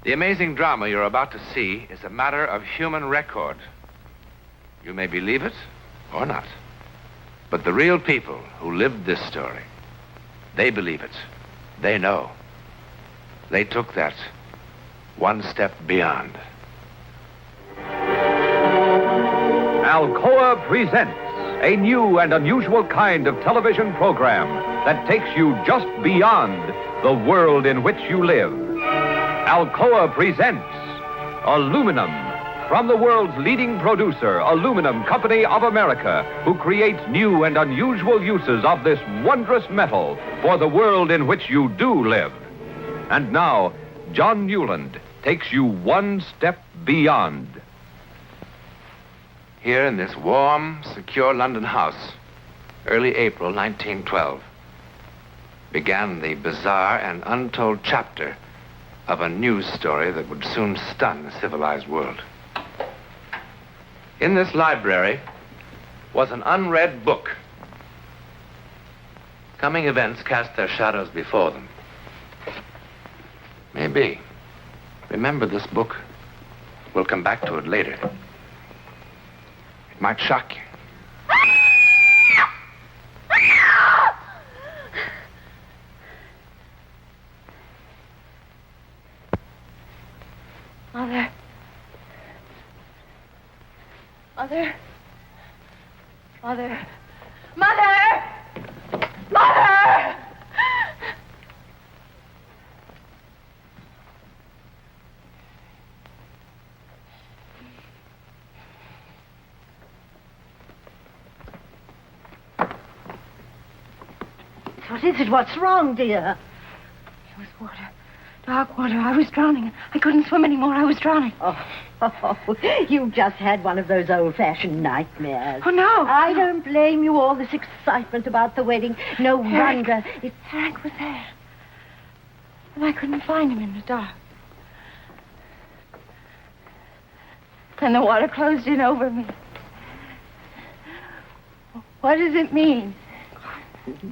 The amazing drama you're about to see is a matter of human record. You may believe it or not. But the real people who lived this story, they believe it. They know. They took that one step beyond. Alcoa presents a new and unusual kind of television program that takes you just beyond the world in which you live. Alcoa presents Aluminum, from the world's leading producer, Aluminum Company of America, who creates new and unusual uses of this wondrous metal for the world in which you do live. And now, John Newland takes you one step beyond. Here in this warm, secure London house, early April 1912, began the bizarre and untold chapter of a news story that would soon stun the civilized world. In this library was an unread book. Coming events cast their shadows before them. Maybe. Remember this book. We'll come back to it later. It might shock you. Mother. Mother. Mother. Mother! Mother! What is it? What's wrong, dear? It was water. Dark water. I was drowning. I couldn't swim anymore. I was drowning. Oh, you've just had one of those old-fashioned nightmares. Oh, no. I don't blame you. All this excitement about the wedding. No wonder. Eric was there. And I couldn't find him in the dark. And the water closed in over me. What does it mean?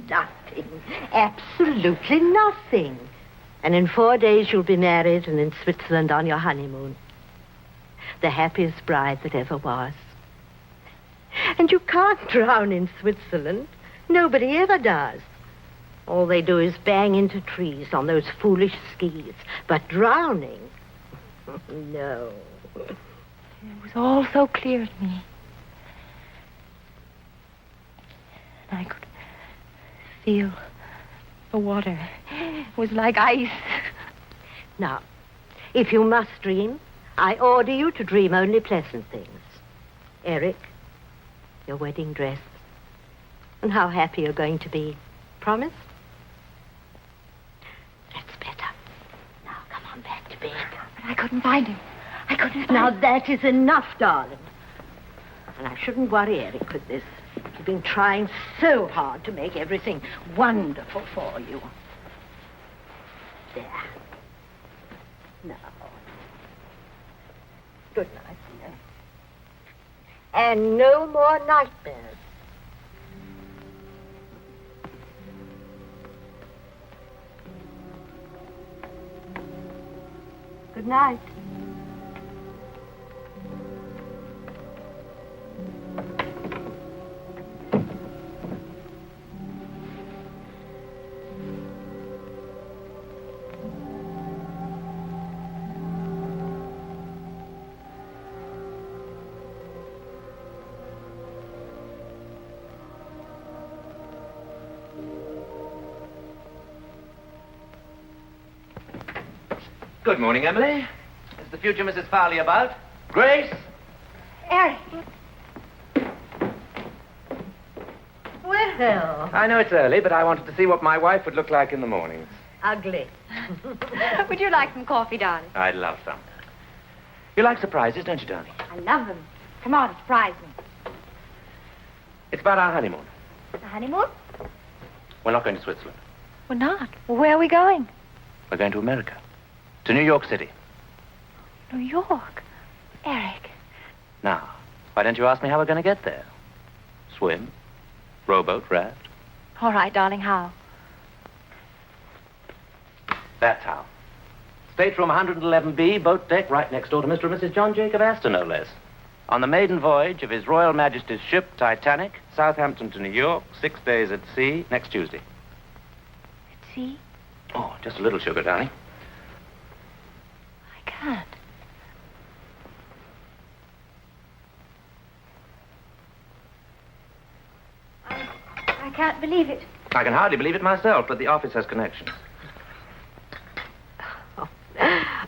Nothing. Absolutely nothing. And in 4 days you'll be married and in Switzerland on your honeymoon. The happiest bride that ever was. And you can't drown in Switzerland. Nobody ever does. All they do is bang into trees on those foolish skis. But drowning? No. It was all so clear to me. And I could feel the water. It was like ice. Now, if you must dream, I order you to dream only pleasant things. Eric, your wedding dress, and how happy you're going to be. Promise? That's better. Now, come on back to bed. But I couldn't find him. I couldn't find Now, him. that is enough, darling. And I shouldn't worry Eric with this. He's been trying so hard to make everything wonderful for you. There. Now. Good night, dear. And no more nightmares. Good night. Good morning, Emily. Is the future Mrs. Farley about? Grace? Eric. Well, I know it's early, but I wanted to see what my wife would look like in the mornings. ugly. Would you like some coffee, darling? I'd love some. You like surprises, don't you, darling? I love them. Come on, surprise me. It's about our honeymoon. The honeymoon? We're not going to Switzerland. We're not. Well, where are we going? We're going to America. To New York City. New York. Eric. Now, why don't you ask me how we're going to get there? Swim? Rowboat? Raft? All right, darling, how? That's how. Stateroom 111B, boat deck, right next door to Mr. and Mrs. John Jacob Astor, no less. On the maiden voyage of His Royal Majesty's ship, Titanic, Southampton to New York, 6 days at sea, next Tuesday. At sea? Oh, just a little sugar, darling. I can't. I can't believe it. I can hardly believe it myself, but the office has connections.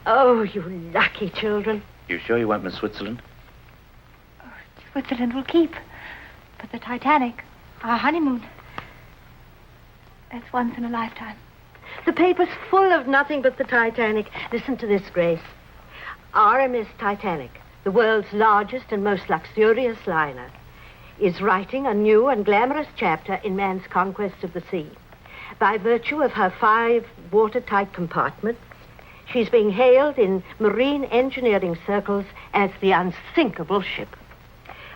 Oh, you lucky children. You sure you won't miss Switzerland? Switzerland will keep. But the Titanic, our honeymoon, that's once in a lifetime. The paper's full of nothing but the Titanic. Listen to this, Grace. RMS Titanic, the world's largest and most luxurious liner, is writing a new and glamorous chapter in man's conquest of the sea. By virtue of her 5 watertight compartments, she's being hailed in marine engineering circles as the unthinkable ship.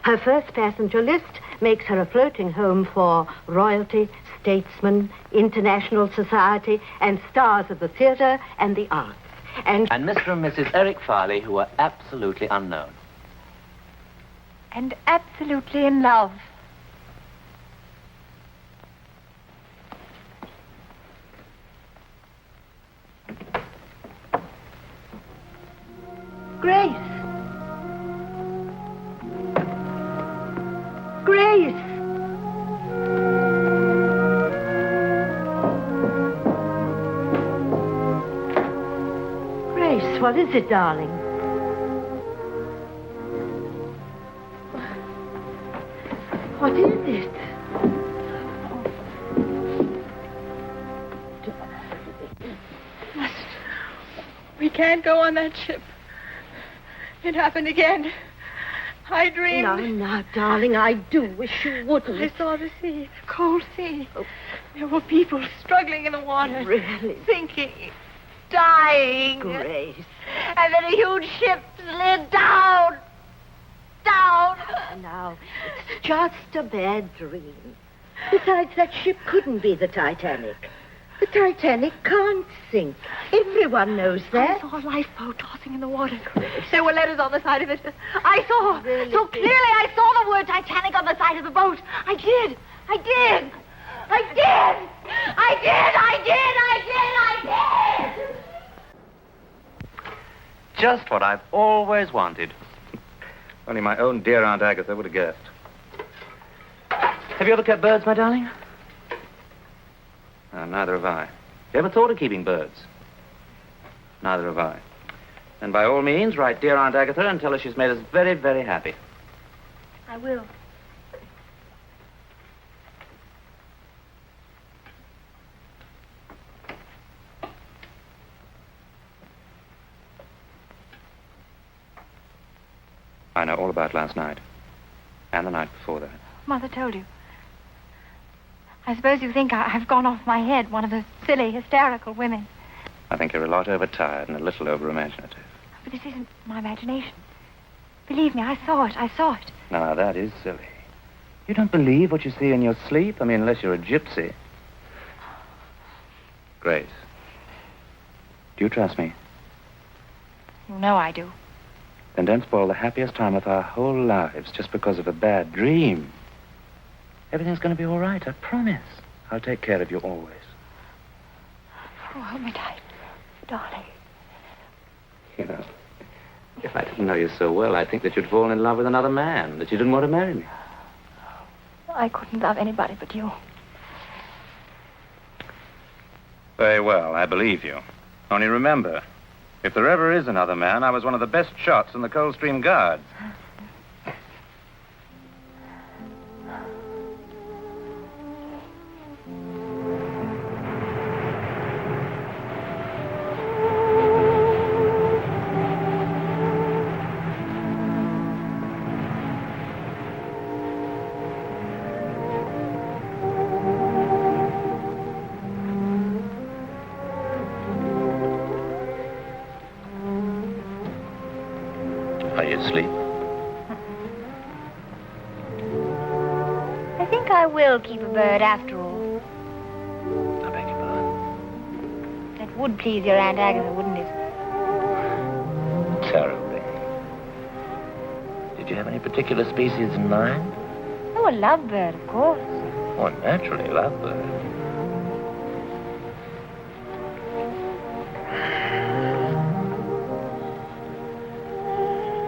Her first passenger list makes her a floating home for royalty, statesmen, international society, and stars of the theater and the arts. And Mr. and Mrs. Eric Farley, who are absolutely unknown. And absolutely in love. Grace! Grace! Grace, what is it, darling? What is it? We can't go on that ship. It happened again. I dreamed. Now, darling, I do wish you wouldn't. I saw the sea, the cold sea. Oh. There were people struggling in the water. Really? Sinking, dying. Grace. And then a huge ship slid down. Down. Now, it's just a bad dream. Besides, that ship couldn't be the Titanic. The Titanic can't sink. Everyone knows that. I saw a lifeboat tossing in the water. There were letters on the side of it. I saw. Really? So clearly I saw the word Titanic on the side of the boat. I did. I did. I did. I did. I did. I did. I did. Just what I've always wanted. Only my own dear Aunt Agatha would have guessed. Have you ever kept birds, my darling? No, neither have I. You ever thought of keeping birds? Neither have I. And by all means, write dear Aunt Agatha and tell her she's made us very, very happy. I will. I know all about last night. And the night before that. Mother told you. I suppose you think I've gone off my head, one of the silly, hysterical women. I think you're a lot overtired and a little over-imaginative. But this isn't my imagination. Believe me, I saw it. I saw it. Now, that is silly. You don't believe what you see in your sleep? I mean, unless you're a gypsy. Grace, do you trust me? You know I do. Then don't spoil the happiest time of our whole lives just because of a bad dream. Everything's going to be all right, I promise. I'll take care of you always. Oh, hold me tight, darling. You know, if I didn't know you so well, I'd think that you'd fallen in love with another man, that you didn't want to marry me. I couldn't love anybody but you. Very well, I believe you. Only remember, if there ever is another man, I was one of the best shots in the Coldstream Guards. Are you asleep? I think I will keep a bird after all. I beg your pardon. That would please your Aunt Agatha, wouldn't it? terribly. Did you have any particular species in mind? Oh, a lovebird, of course. Oh, naturally, lovebird.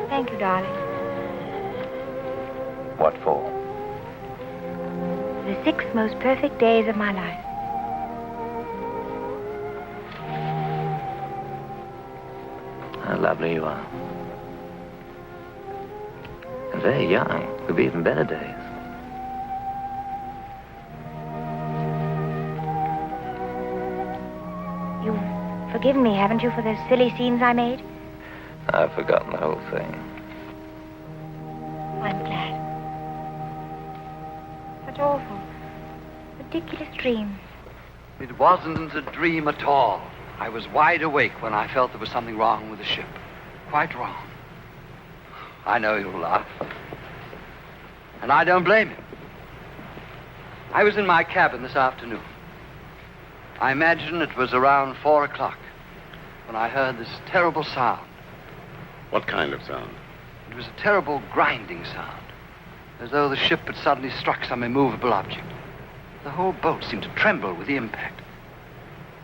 Thank you, darling. What for? The 6 most perfect days of my life. How lovely you are. And very young. Could be even better days. You've forgiven me, haven't you, for those silly scenes I made? I've forgotten the whole thing. I'm glad. Such awful, ridiculous dreams. It wasn't a dream at all. I was wide awake when I felt there was something wrong with the ship. Quite wrong. I know you'll laugh. And I don't blame you. I was in my cabin this afternoon. I imagine it was around 4 o'clock when I heard this terrible sound. What kind of sound? It was a terrible grinding sound, as though the ship had suddenly struck some immovable object. The whole boat seemed to tremble with the impact.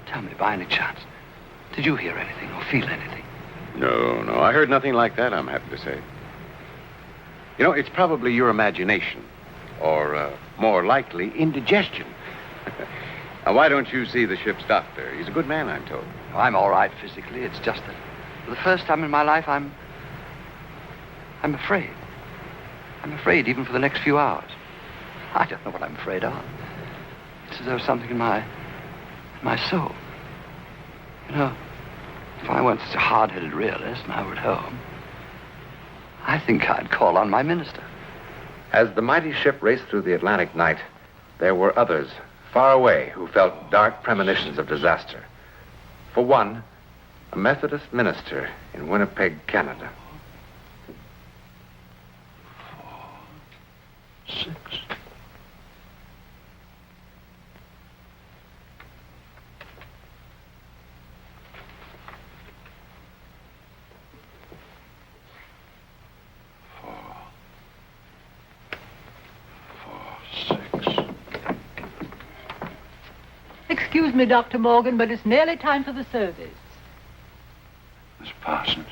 Tell me, by any chance, did you hear anything or feel anything? No, I heard nothing like that, I'm happy to say. You know, it's probably your imagination, or more likely, indigestion. Now, why don't you see the ship's doctor? He's a good man, I'm told. I'm all right physically. It's just that for the first time in my life, I'm afraid. I'm afraid even for the next few hours. I don't know what I'm afraid of. It's as though something in my soul. You know, if I weren't such a hard-headed realist and I were at home, I think I'd call on my minister. As the mighty ship raced through the Atlantic night, there were others far away who felt dark premonitions of disaster. For one, a Methodist minister in Winnipeg, Canada. 6. Excuse me, Dr. Morgan, but it's nearly time for the service. Miss Parsons,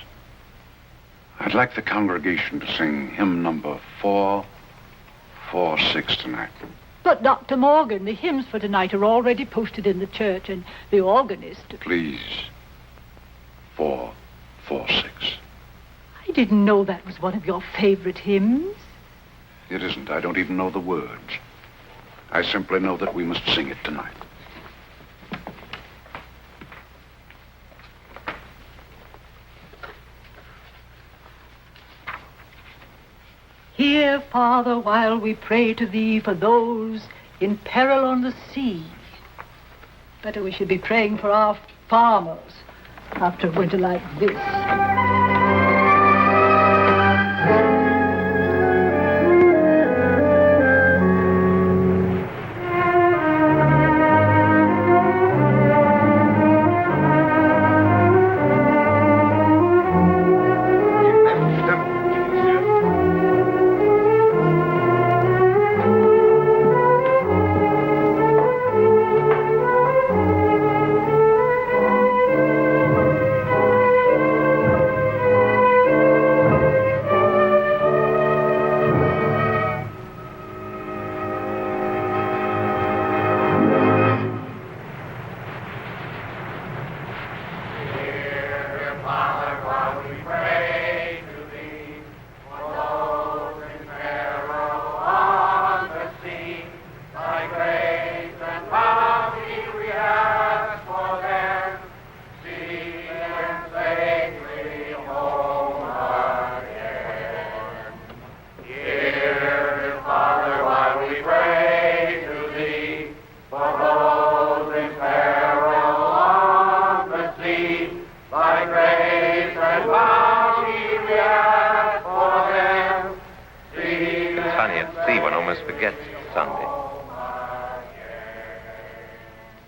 I'd like the congregation to sing hymn number 446 tonight. But, Dr. Morgan, the hymns for tonight are already posted in the church, and the organist... Please, 446. I didn't know that was one of your favorite hymns. It isn't. I don't even know the words. I simply know that we must sing it tonight. Hear, Father, while we pray to thee for those in peril on the sea. Better we should be praying for our farmers after a winter like this.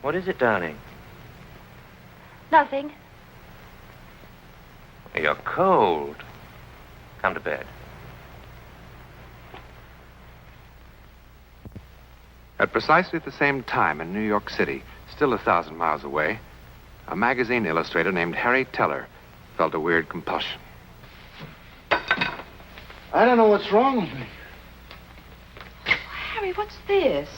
What is it, darling? Nothing. You're cold. Come to bed. At precisely the same time in New York City, still 1,000 miles away, a magazine illustrator named Harry Teller felt a weird compulsion. I don't know what's wrong with me. Harry, what's this?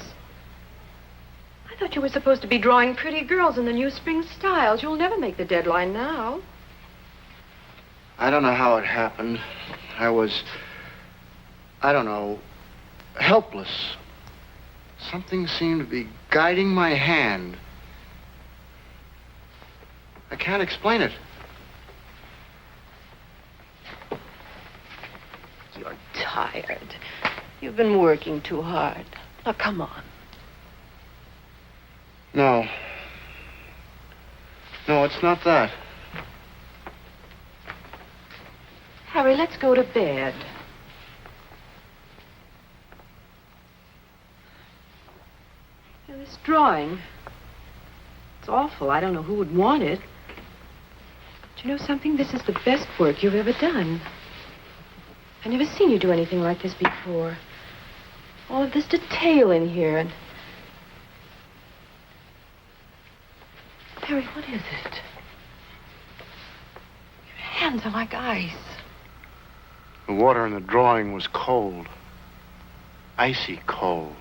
I thought you were supposed to be drawing pretty girls in the new spring styles. You'll never make the deadline now. I don't know how it happened. I was, I don't know, helpless. Something seemed to be guiding my hand. I can't explain it. You're tired. You've been working too hard. Now, come on. No. No, it's not that. Harry, let's go to bed. Now, this drawing, it's awful. I don't know who would want it. But you know something? This is the best work you've ever done. I've never seen you do anything like this before. All of this detail in here, and... Harry, what is it? Your hands are like ice. The water in the drawing was cold. Icy cold.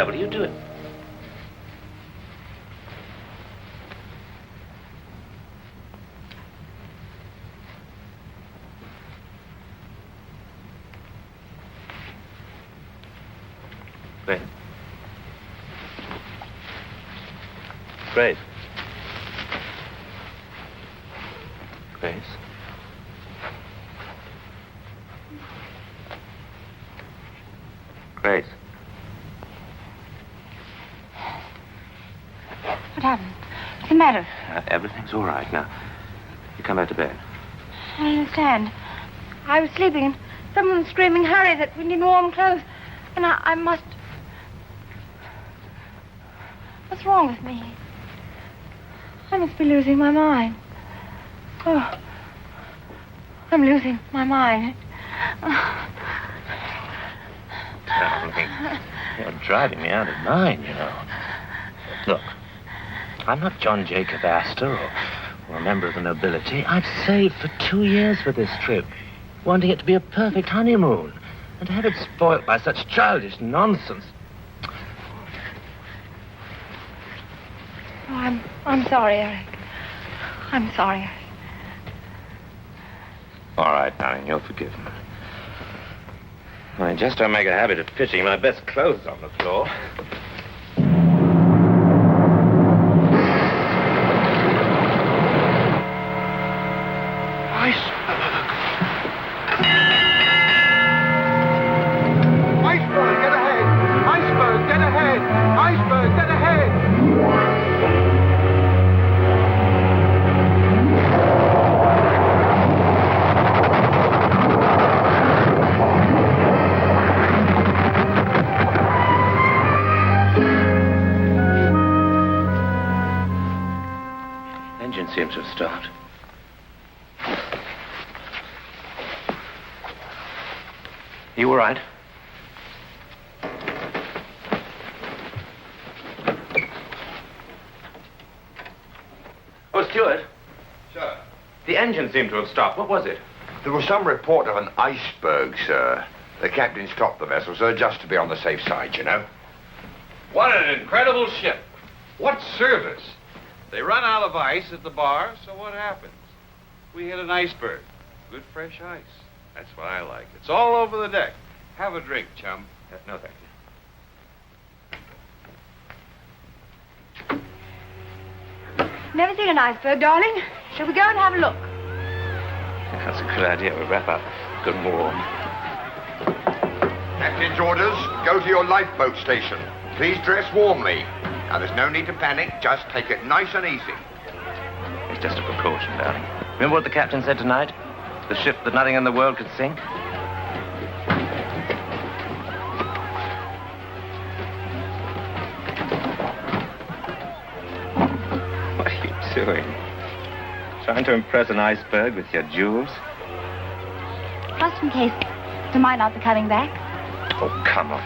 What are you doing? Grace. Grace. Grace. Grace. What happened? What's the matter? Everything's all right now. You come back to bed. I don't understand. I was sleeping and someone was screaming, hurry, that we need warm clothes. And I must... What's wrong with me? I must be losing my mind. Oh, I'm losing my mind. Darling, you're driving me out of mind, you know. Look, I'm not John Jacob Astor or a member of the nobility. I've saved for 2 years for this trip, wanting it to be a perfect honeymoon, and to have it spoilt by such childish nonsense. Oh, I'm sorry, Eric. I'm sorry. All right, darling, you're forgiven. I just don't make a habit of pitching my best clothes on the floor. Iceberg, get ahead! Iceberg, get ahead! Iceberg, get ahead! You all right? Oh, Stuart. Sir? The engine seemed to have stopped. What was it? There was some report of an iceberg, sir. The captain stopped the vessel, sir, just to be on the safe side, you know. What an incredible ship. What service. They run out of ice at the bar, so what happens? We hit an iceberg. Good fresh ice. That's what I like. It's all over the deck. Have a drink, chum. No, thank you. Never seen an iceberg, darling. Shall we go and have a look? That's a good idea. We'll wrap up good and warm. Captain's orders, go to your lifeboat station. Please dress warmly. Now, there's no need to panic. Just take it nice and easy. It's just a precaution, darling. Remember what the captain said tonight? The ship that nothing in the world could sink? What are you doing? Trying to impress an iceberg with your jewels? Just in case they might not be coming back. Oh, come on.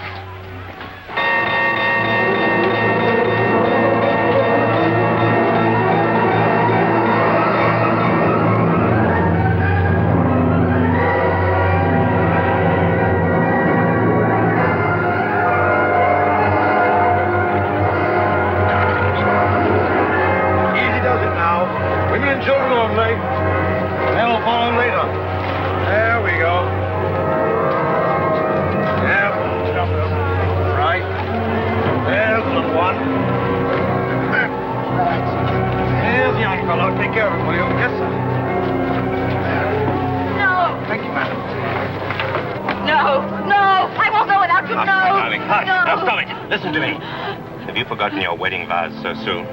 Your wedding vows so soon.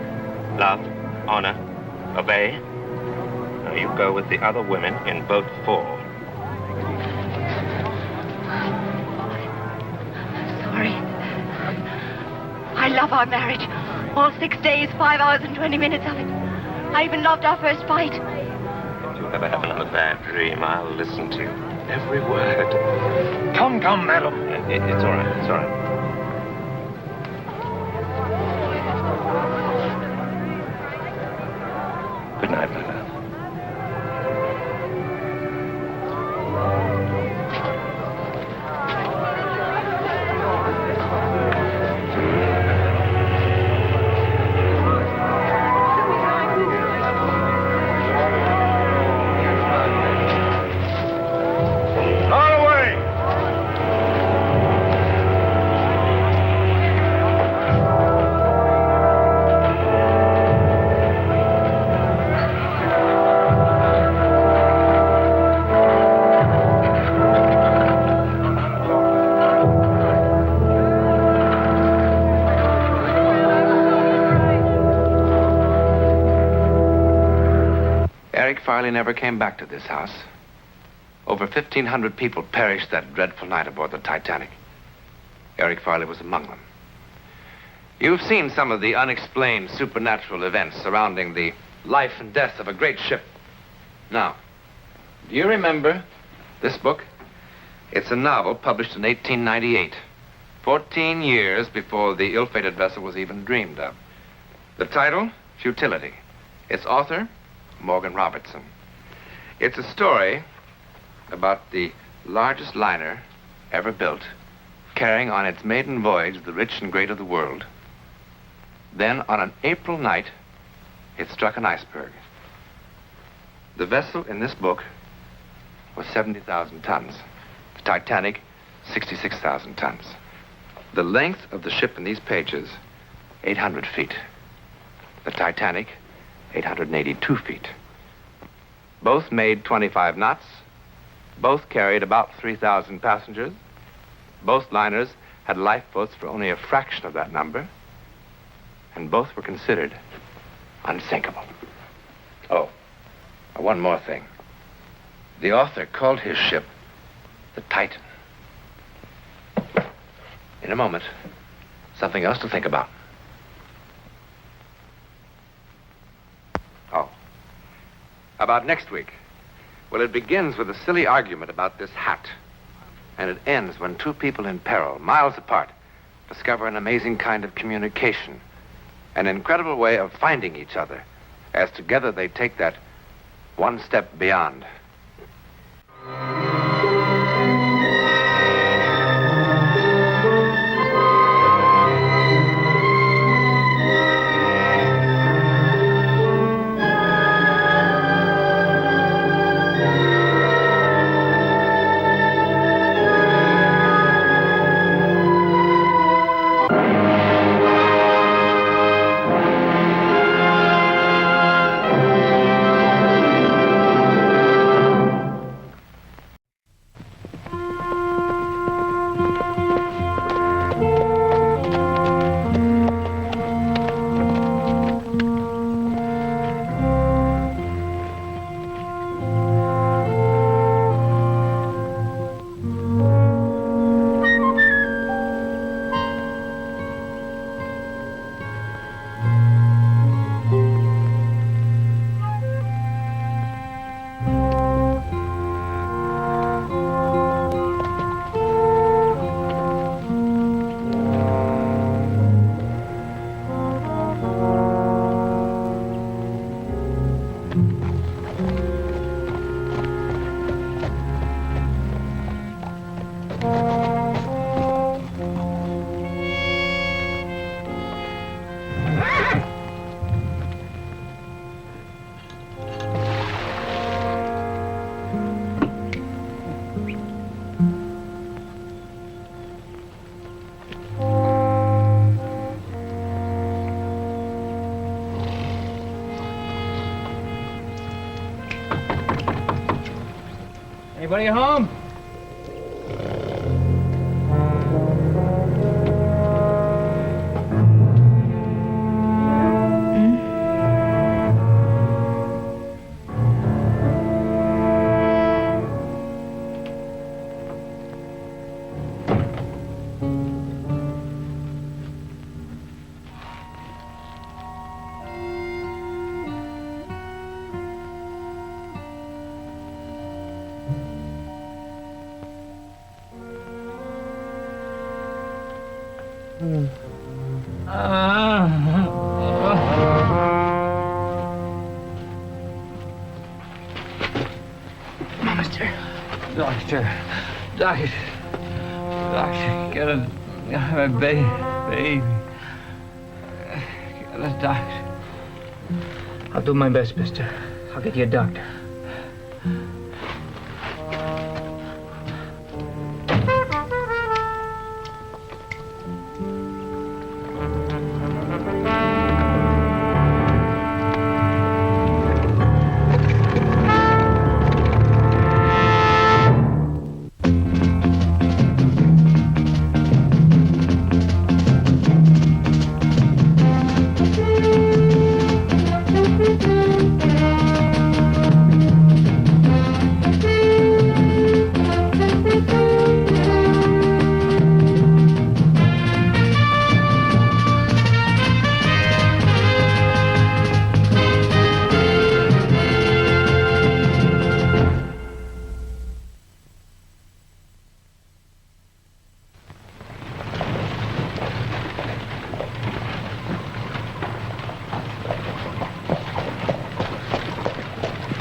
Love, honor, obey. Now you go with the other women in boat 4. Sorry. I love our marriage. All 6 days, 5 hours and 20 minutes of it. I even loved our first fight. If you ever have another bad dream, I'll listen to every word. Come, madam. It's all right. It's all right. Good night, my love. Farley never came back to this house. Over 1,500 people perished that dreadful night aboard the Titanic. Eric Farley was among them. You've seen some of the unexplained supernatural events surrounding the life and death of a great ship. Now, do you remember this book? It's a novel published in 1898, 14 years before the ill-fated vessel was even dreamed of. The title, Futility. Its author, Morgan Robertson. It's a story about the largest liner ever built, carrying on its maiden voyage the rich and great of the world. Then, on an April night, it struck an iceberg. The vessel in this book was 70,000 tons. The Titanic, 66,000 tons. The length of the ship in these pages, 800 feet. The Titanic, 882 feet. Both made 25 knots. Both carried about 3,000 passengers. Both liners had lifeboats for only a fraction of that number. And both were considered unsinkable. Oh, one more thing. The author called his ship the Titan. In a moment, something else to think about. About next week. Well, it begins with a silly argument about this hat. And it ends when two people in peril, miles apart, discover an amazing kind of communication, an incredible way of finding each other, as together they take that one step beyond. Anybody home? Doctor, get a baby. Get a doctor. I'll do my best, mister. I'll get you a doctor.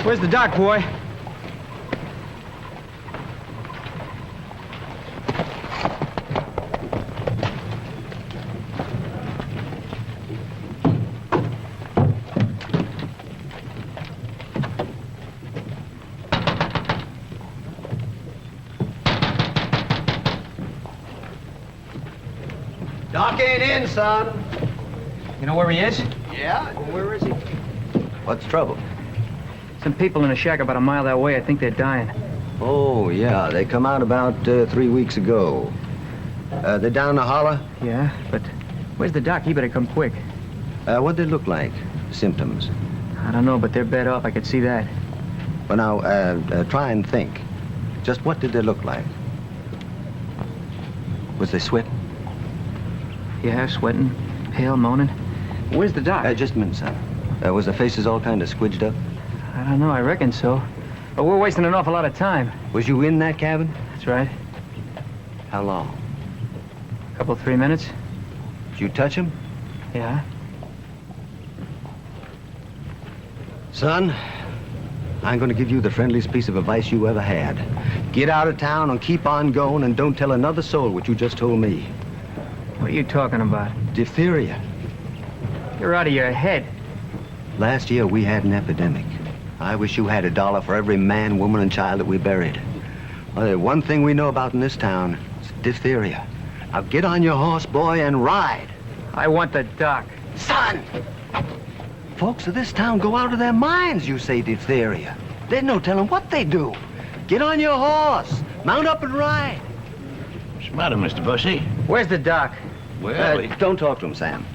Where's the doc, boy? Doc ain't in, son. You know where he is? Yeah? Well, where is he? What's trouble? Some people in a shack about a mile that way. I think they're dying. Oh, yeah. They come out about 3 weeks ago. They're down the holler? Yeah, but where's the doc? He better come quick. What'd they look like? Symptoms? I don't know, but they're bed off. I could see that. Well, now, try and think. Just what did they look like? Was they sweating? Yeah, sweating, pale, moaning. Where's the doc? Just a minute, son. Was their faces all kind of squidged up? I don't know. I reckon so. But we're wasting an awful lot of time. Was you in that cabin? That's right. How long? A couple, 3 minutes. Did you touch him? Yeah. Son, I'm going to give you the friendliest piece of advice you ever had. Get out of town and keep on going and don't tell another soul what you just told me. What are you talking about? Diphtheria. You're out of your head. Last year, we had an epidemic. I wish you had $1 for every man, woman, and child that we buried. Well, there's one thing we know about in this town. It's diphtheria. Now get on your horse, boy, and ride. I want the doc. Son! Folks of this town go out of their minds, you say diphtheria. There's no telling what they do. Get on your horse. Mount up and ride. What's the matter, Mr. Bussy? Where's the doc? Well, don't talk to him, Sam.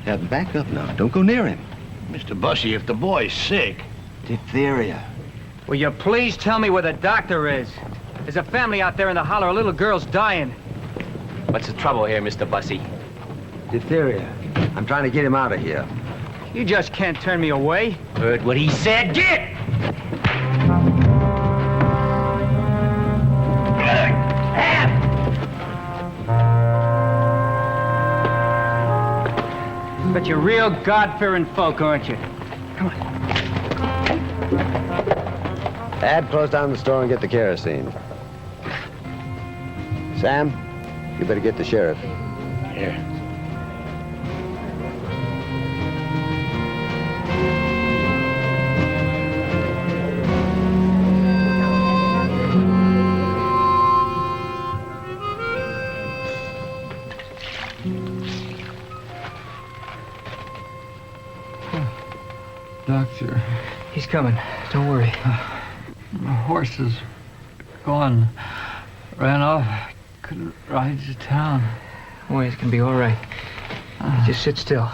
Back up now. Don't go near him. Mr. Bussy, if the boy's sick... Diphtheria. Will you please tell me where the doctor is? There's a family out there in the holler. A little girl's dying. What's the trouble here, Mr. Bussy? Diphtheria. I'm trying to get him out of here. You just can't turn me away. Heard what he said. Get! But you're real God-fearing folk, aren't you? Come on. Ad, close down the store and get the kerosene. Sam, you better get the sheriff. Here. Doctor. He's coming. Don't worry. My horse is gone. Ran off. Couldn't ride to town. Oh, it's gonna be all right. Just sit still.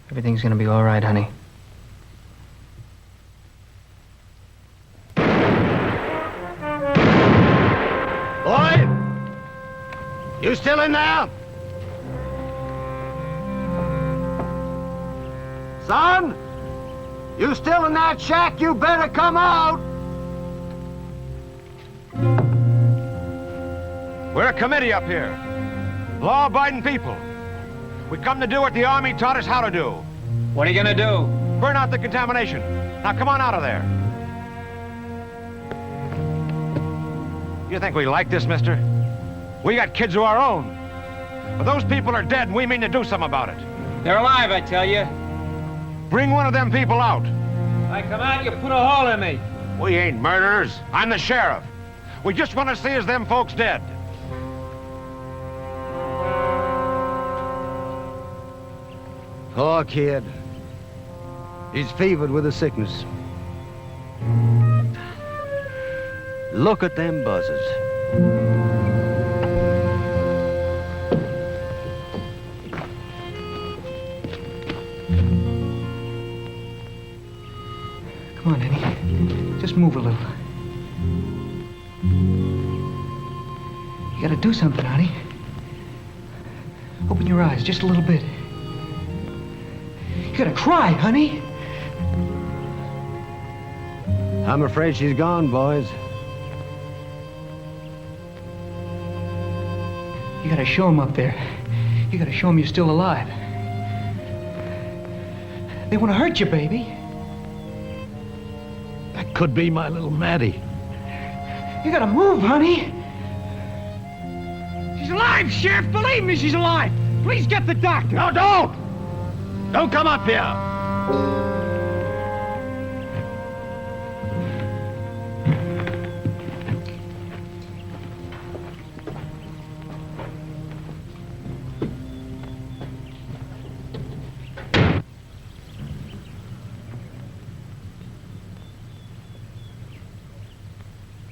Everything's gonna be all right, honey. Boy! You still in there? Son? You still in that shack? You better come out! We're a committee up here. Law-abiding people. We come to do what the Army taught us how to do. What are you gonna do? Burn out the contamination. Now come on out of there. You think we like this, mister? We got kids of our own. But those people are dead and we mean to do something about it. They're alive, I tell you. Bring one of them people out. I come out, you put a hole in me. We ain't murderers. I'm the sheriff. We just want to see as them folks dead. Poor kid. He's fevered with a sickness. Look at them buzzards. Come on, Eddie. Just move a little. You gotta do something, honey. Open your eyes just a little bit. You gotta cry, honey. I'm afraid she's gone, boys. You gotta show him up there. You gotta show him you're still alive. They want to hurt you, baby. That could be my little Maddie. You gotta move, honey. She's alive, Sheriff. Believe me, she's alive. Please get the doctor. No, don't! Don't come up here!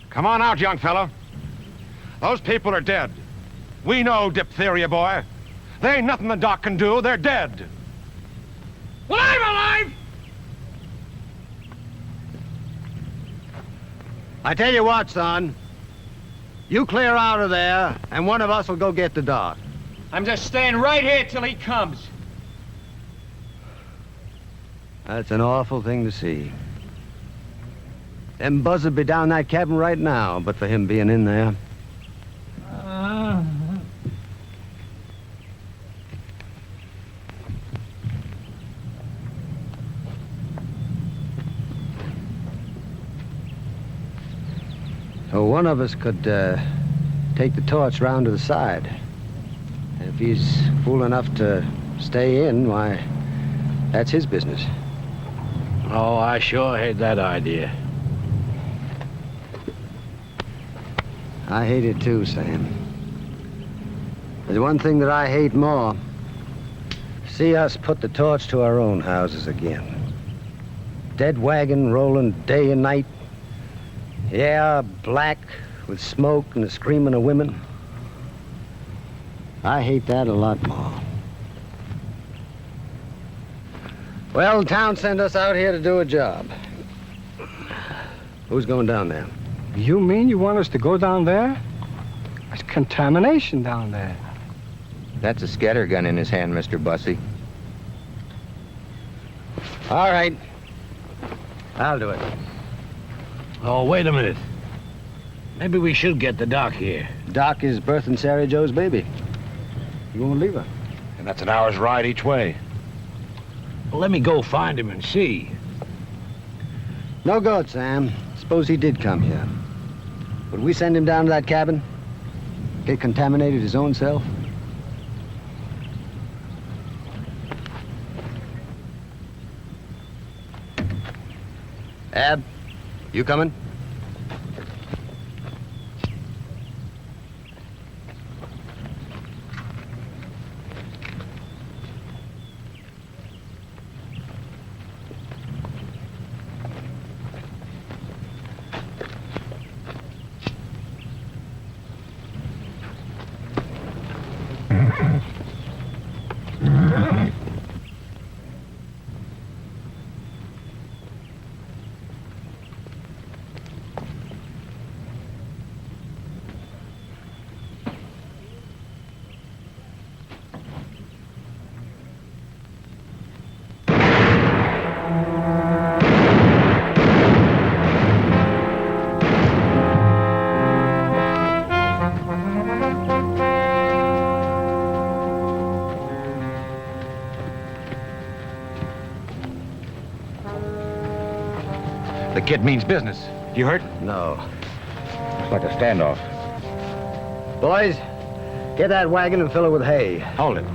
Come on out, young fella. Those people are dead. We know diphtheria, boy. There ain't nothing the doc can do. They're dead. Well, I'm alive! I tell you what, son. You clear out of there, and one of us will go get the Doc. I'm just staying right here till he comes. That's an awful thing to see. Them buzzards would be down that cabin right now, but for him being in there. So one of us could take the torch round to the side. And if he's fool enough to stay in, why, that's his business. Oh, I sure had that idea. I hate it too, Sam. There's one thing that I hate more. See us put the torch to our own houses again. Dead wagon rolling day and night. Yeah, black with smoke and the screaming of women. I hate that a lot more. Well, town sent us out here to do a job. Who's going down there? You mean you want us to go down there? There's contamination down there. That's a scattergun in his hand, Mr. Bussy. All right. I'll do it. Oh, wait a minute. Maybe we should get the Doc here. Doc is birthing Sarah Joe's baby. You won't leave her. And that's an hour's ride each way. Well, let me go find him and see. No good, Sam. Suppose he did come here. Would we send him down to that cabin? Get contaminated his own self? Ab, you coming? The kid means business. You hurt? No. Looks like a standoff. Boys, get that wagon and fill it with hay. Hold it.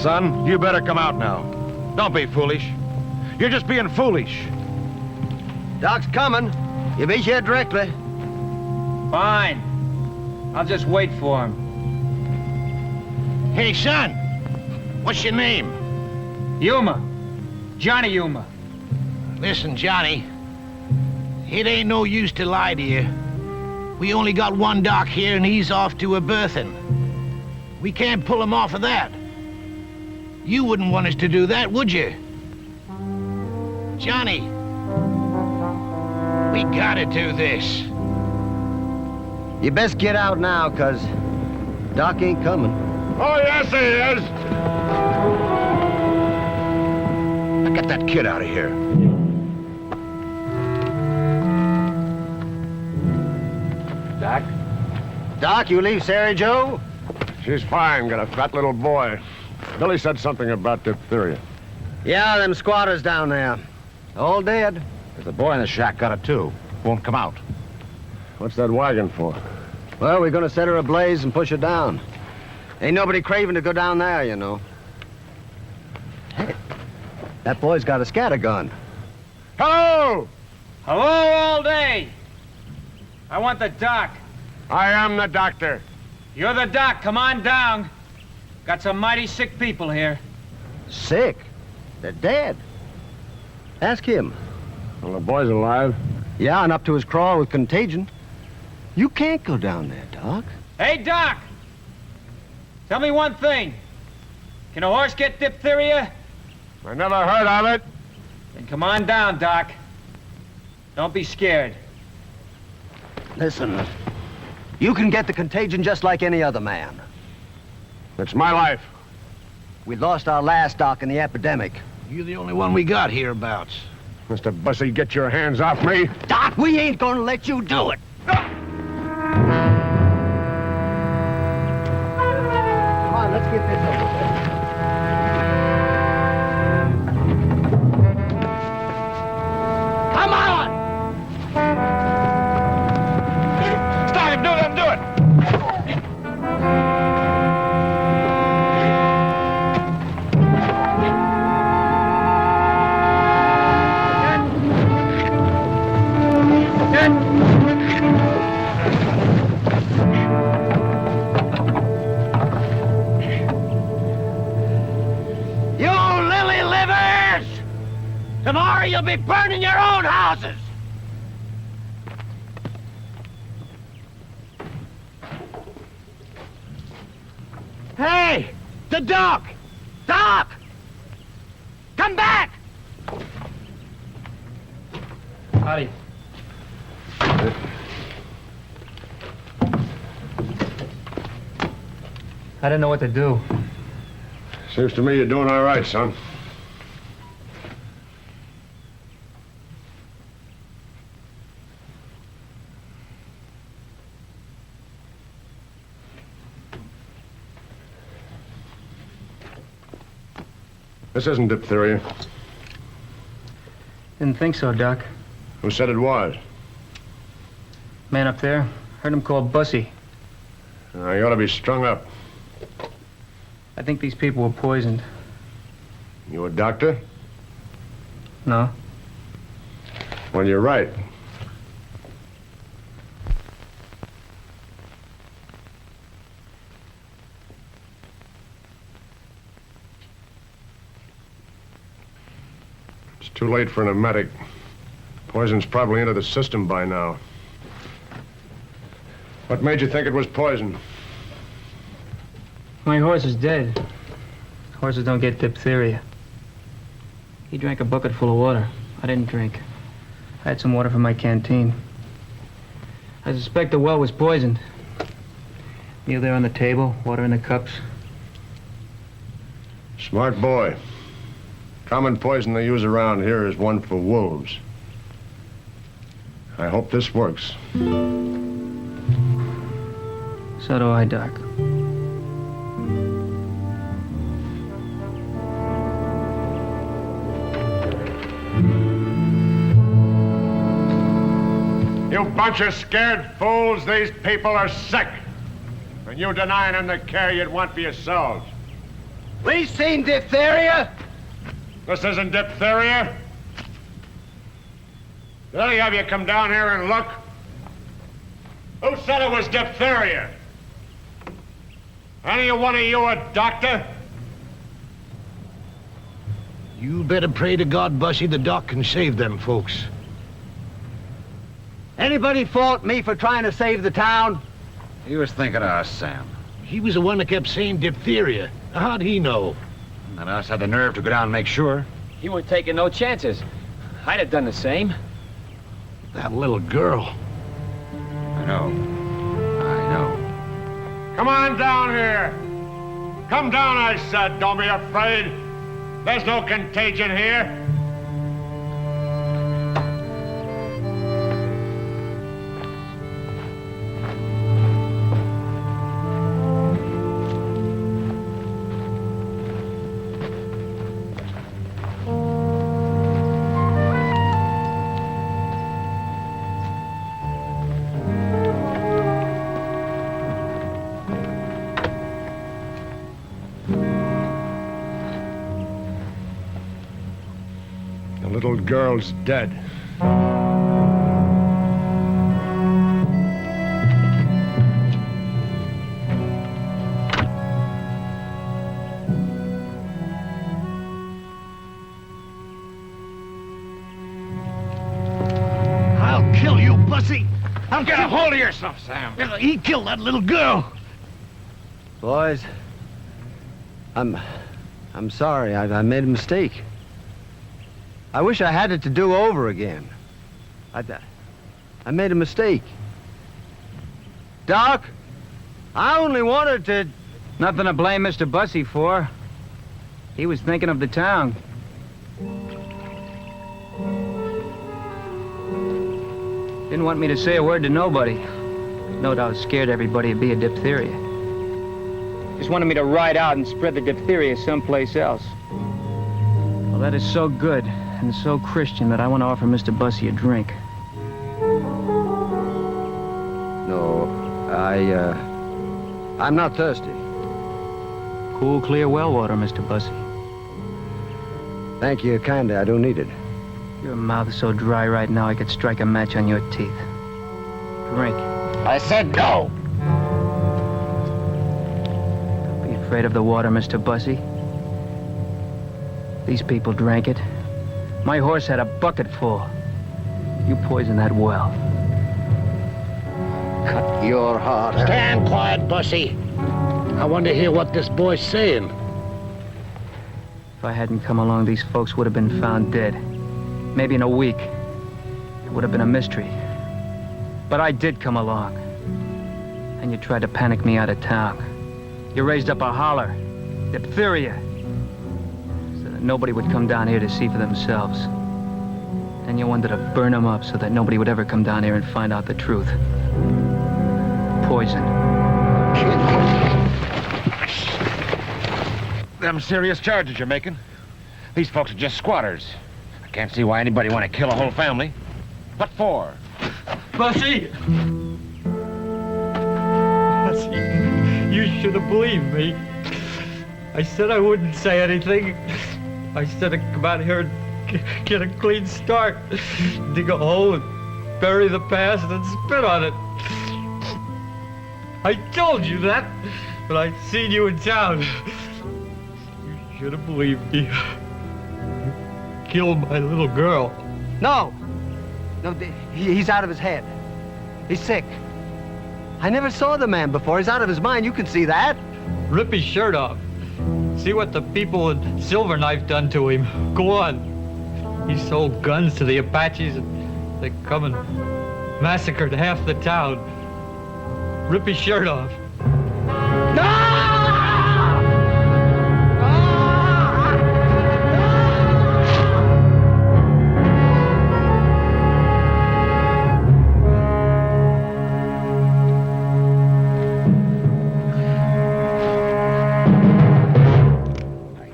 Son, you better come out now. Don't be foolish. You're just being foolish. Doc's coming. You'll be here directly. Fine. I'll just wait for him. Hey, son. What's your name? Yuma. Johnny Yuma. Listen, Johnny. It ain't no use to lie to you. We only got one Doc here, and he's off to a birthing. We can't pull him off of that. You wouldn't want us to do that, would you? Johnny, we gotta do this. You best get out now, 'cause Doc ain't coming. Oh, yes, he is. Now get that kid out of here. Doc, you leave Sarah Joe? She's fine. Got a fat little boy. Billy said something about diphtheria. Yeah, them squatters down there. All dead. The boy in the shack got it too. Won't come out. What's that wagon for? Well, we're gonna set her ablaze and push her down. Ain't nobody craving to go down there, you know. Hey, that boy's got a scatter gun. Hello! Hello all day. I want the doc. I am the doctor. You're the doc. Come on down. Got some mighty sick people here. Sick? They're dead. Ask him. Well, the boy's alive. Yeah, and up to his craw with contagion. You can't go down there, Doc. Hey, Doc! Tell me one thing. Can a horse get diphtheria? I never heard of it. Then come on down, Doc. Don't be scared. Listen, you can get the contagion just like any other man. It's my life. We lost our last Doc in the epidemic. You're the only one we got hereabouts. Mr. Bussy, get your hands off me. Doc, we ain't gonna let you do it. Come on, let's get this over with. Come on! Stop him! Do it! Do it! You lily livers! Tomorrow you'll be burning your own houses! Hey! The doc! Doc! Come back! Howdy. I didn't know what to do. Seems to me you're doing all right, son. This isn't diphtheria. Didn't think so, Doc. Who said it was? Man up there. Heard him called Bussy. You ought to be strung up. I think these people were poisoned. You a doctor? No? Well, you're right. It's too late for an emetic. Poison's probably into the system by now. What made you think it was poison? My horse is dead. Horses don't get diphtheria. He drank a bucket full of water. I didn't drink. I had some water from my canteen. I suspect the well was poisoned. Meal there on the table, water in the cups. Smart boy. Common poison they use around here is one for wolves. I hope this works. So do I, Doc. You bunch of scared fools, these people are sick. And you denying them the care you'd want for yourselves. We seen diphtheria. This isn't diphtheria. Did any of you come down here and look? Who said it was diphtheria? Any one of you a doctor? You better pray to God, Bussy, the doc can save them folks. Anybody fault me for trying to save the town? He was thinking of us, Sam. He was the one that kept saying diphtheria. How'd he know? And us had the nerve to go down and make sure. He weren't taking no chances. I'd have done the same. That little girl. I know. I know. Come on down here. Come down, I said. Don't be afraid. There's no contagion here. little girl's dead. I'll kill you, Bussy. I'll Get a hold of yourself, Sam. He killed that little girl. Boys, I'm sorry. I made a mistake. I wish I had it to do over again. I made a mistake. Doc, I only wanted to... Nothing to blame Mr. Bussy for. He was thinking of the town. Didn't want me to say a word to nobody. No doubt scared everybody it'd be a diphtheria. Just wanted me to ride out and spread the diphtheria someplace else. Well, that is so good and so Christian that I want to offer Mr. Bussy a drink. No, I'm not thirsty. Cool, clear well water, Mr. Bussy. Thank you kindly. I don't need it. Your mouth is so dry right now I could strike a match on your teeth. Drink. I said no. Be afraid of the water, Mr. Bussy. These people drank it. My horse had a bucket full. You poisoned that well. Cut your heart. Stand quiet, Bussy. I want to hear what this boy's saying. If I hadn't come along, these folks would have been found dead. Maybe in a week. It would have been a mystery. But I did come along. And you tried to panic me out of town. You raised up a holler. Diphtheria. So that nobody would come down here to see for themselves. And you wanted to burn them up so that nobody would ever come down here and find out the truth. Poison. Them serious charges you're making. These folks are just squatters. I can't see why anybody want to kill a whole family. What for? Bussy! Bussy, you should have believed me. I said I wouldn't say anything. I said I'd come out here and get a clean start. Dig a hole and bury the past and spit on it. I told you that, but I'd seen you in town. You should have believed me. You killed my little girl. No! No, he's out of his head. He's sick. I never saw the man before. He's out of his mind. You can see that. Rip his shirt off. See what the people in Silverknife done to him. Go on. He sold guns to the Apaches and they come and massacred half the town. Rip his shirt off.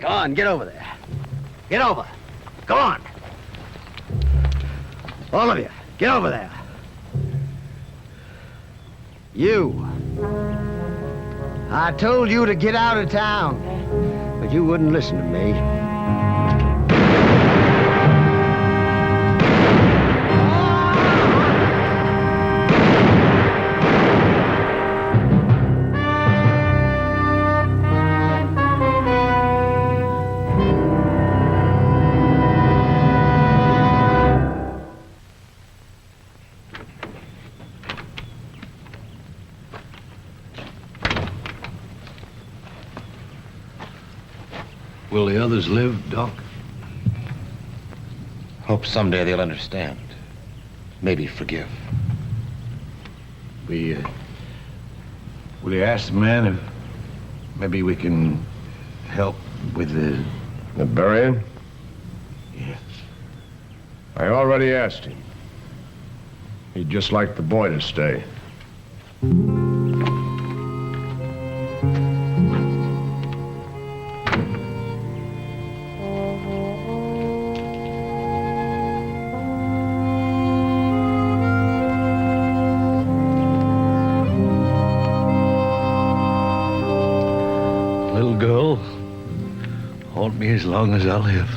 Go on, get over there. Get over. Go on. All of you, get over there. You. I told you to get out of town, but you wouldn't listen to me. Will the others live, Doc? Hope someday they'll understand. Maybe forgive. Will you ask the man if maybe we can help with the burying? Yes. I already asked him. He'd just like the boy to stay. Little girl, haunt me as long as I live.